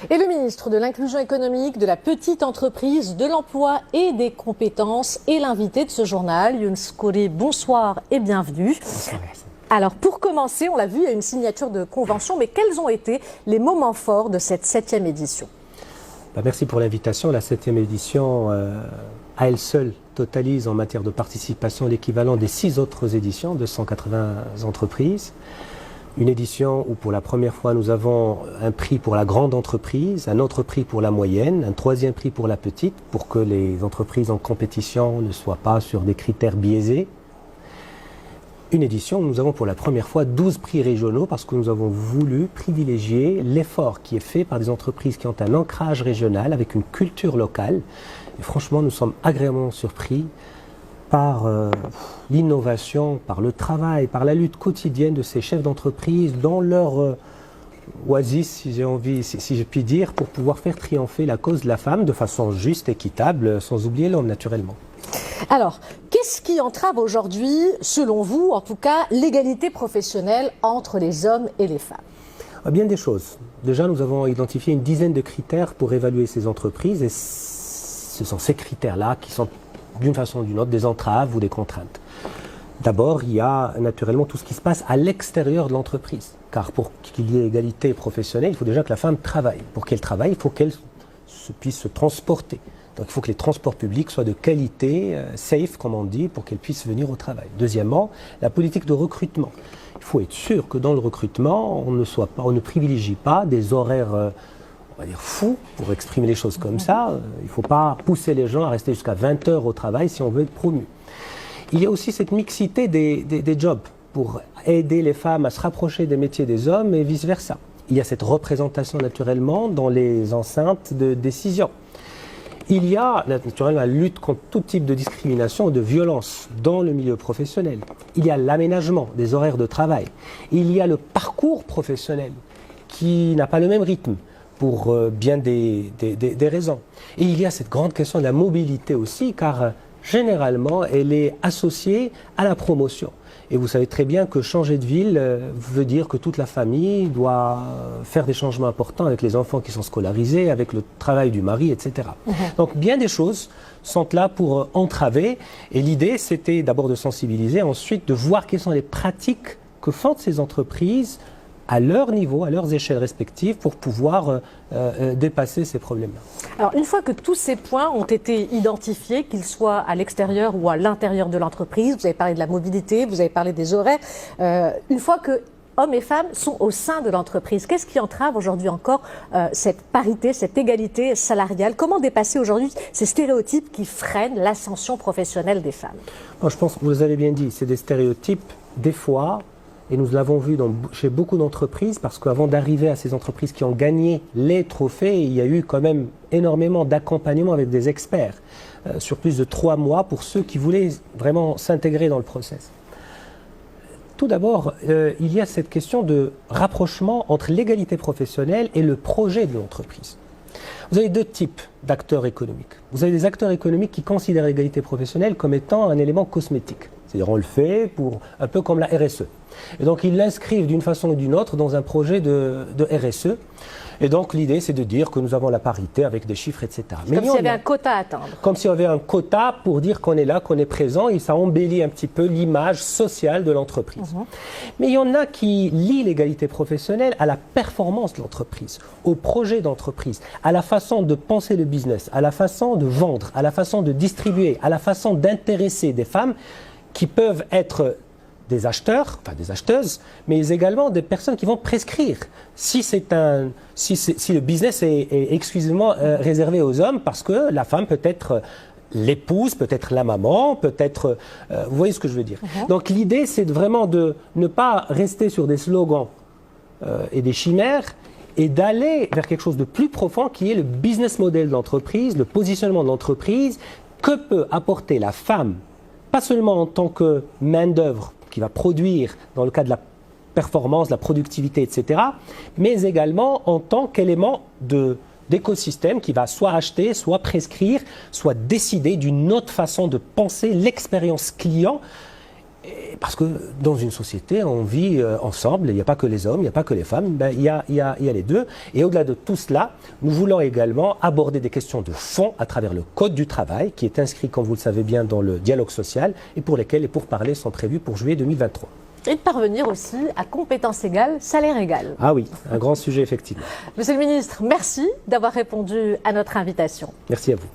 Et le ministre de l'Inclusion économique, de la petite entreprise, de l'emploi et des compétences est l'invité de ce journal. Younes Khoury, bonsoir et bienvenue. Bonsoir. Alors pour commencer, on l'a vu, il y a une signature de convention, mais quels ont été les moments forts de cette 7e édition? Merci pour l'invitation. La 7e édition, à elle seule, totalise en matière de participation l'équivalent des 6 autres éditions de 180 entreprises. Une édition où pour la première fois nous avons un prix pour la grande entreprise, un autre prix pour la moyenne, un 3e prix pour la petite, pour que les entreprises en compétition ne soient pas sur des critères biaisés. Une édition où nous avons pour la première fois 12 prix régionaux parce que nous avons voulu privilégier l'effort qui est fait par des entreprises qui ont un ancrage régional avec une culture locale. Et franchement, nous sommes agréablement surpris par l'innovation, par le travail, par la lutte quotidienne de ces chefs d'entreprise dans leur oasis, si je puis dire, pour pouvoir faire triompher la cause de la femme de façon juste, équitable, sans oublier l'homme naturellement. Alors, qu'est-ce qui entrave aujourd'hui, selon vous, en tout cas, l'égalité professionnelle entre les hommes et les femmes? Bien des choses. Déjà, nous avons identifié une dizaine de critères pour évaluer ces entreprises et ce sont ces critères-là qui sont d'une façon ou d'une autre des entraves ou des contraintes. D'abord, il y a naturellement tout ce qui se passe à l'extérieur de l'entreprise. Car pour qu'il y ait égalité professionnelle, il faut déjà que la femme travaille. Pour qu'elle travaille, il faut qu'elle puisse se transporter. Donc il faut que les transports publics soient de qualité, safe comme on dit, pour qu'elles puissent venir au travail. Deuxièmement, la politique de recrutement. Il faut être sûr que dans le recrutement, on ne privilégie pas des horaires, on va dire fous, pour exprimer les choses comme ça. Il ne faut pas pousser les gens à rester jusqu'à 20 heures au travail si on veut être promu. Il y a aussi cette mixité des jobs pour aider les femmes à se rapprocher des métiers des hommes et vice-versa. Il y a cette représentation naturellement dans les enceintes de décision. Il y a naturellement la lutte contre tout type de discrimination ou de violence dans le milieu professionnel. Il y a l'aménagement des horaires de travail. Il y a le parcours professionnel qui n'a pas le même rythme pour bien des raisons. Et il y a cette grande question de la mobilité aussi, car généralement elle est associée à la promotion. Et vous savez très bien que changer de ville veut dire que toute la famille doit faire des changements importants avec les enfants qui sont scolarisés, avec le travail du mari, etc. Donc bien des choses sont là pour entraver. Et l'idée, c'était d'abord de sensibiliser, ensuite de voir quelles sont les pratiques que font ces entreprises à leur niveau, à leurs échelles respectives, pour pouvoir dépasser ces problèmes-là. Alors, une fois que tous ces points ont été identifiés, qu'ils soient à l'extérieur ou à l'intérieur de l'entreprise, vous avez parlé de la mobilité, vous avez parlé des horaires, une fois que hommes et femmes sont au sein de l'entreprise, qu'est-ce qui entrave aujourd'hui encore cette parité, cette égalité salariale? Comment dépasser aujourd'hui ces stéréotypes qui freinent l'ascension professionnelle des femmes? Bon, je pense que vous l'avez bien dit, c'est des stéréotypes, des fois. Et nous l'avons vu chez beaucoup d'entreprises, parce qu'avant d'arriver à ces entreprises qui ont gagné les trophées, il y a eu quand même énormément d'accompagnement avec des experts, sur plus de 3 mois pour ceux qui voulaient vraiment s'intégrer dans le process. Tout d'abord, il y a cette question de rapprochement entre l'égalité professionnelle et le projet de l'entreprise. Vous avez 2 types d'acteurs économiques. Vous avez des acteurs économiques qui considèrent l'égalité professionnelle comme étant un élément cosmétique. C'est-à-dire on le fait un peu comme la RSE. Et donc ils l'inscrivent d'une façon ou d'une autre dans un projet de RSE. Et donc l'idée c'est de dire que nous avons la parité avec des chiffres, etc. Mais comme s'il y avait un quota à atteindre. Comme s'il y avait un quota pour dire qu'on est là, qu'on est présent, et ça embellit un petit peu l'image sociale de l'entreprise. Mais il y en a qui lient l'égalité professionnelle à la performance de l'entreprise, au projet d'entreprise, à la façon de penser le business, à la façon de vendre, à la façon de distribuer, à la façon d'intéresser des femmes qui peuvent être des acheteurs, enfin des acheteuses, mais également des personnes qui vont prescrire. Si le business est exclusivement réservé aux hommes, parce que la femme peut être l'épouse, peut-être la maman, peut-être... vous voyez ce que je veux dire. Donc l'idée, c'est vraiment de ne pas rester sur des slogans et des chimères, et d'aller vers quelque chose de plus profond qui est le business model de l'entreprise, le positionnement de l'entreprise, que peut apporter la femme, pas seulement en tant que main-d'œuvre qui va produire dans le cas de la performance, la productivité, etc., mais également en tant qu'élément d'écosystème qui va soit acheter, soit prescrire, soit décider d'une autre façon de penser l'expérience client Parce que dans une société, on vit ensemble, il n'y a pas que les hommes, il n'y a pas que les femmes, il y a les deux. Et au-delà de tout cela, nous voulons également aborder des questions de fond à travers le Code du travail, qui est inscrit, comme vous le savez bien, dans le dialogue social, et pour lesquels les pourparlers sont prévus pour juillet 2023. Et de parvenir aussi à compétences égales, salaire égal. Ah oui, un grand sujet effectivement. Monsieur le ministre, merci d'avoir répondu à notre invitation. Merci à vous.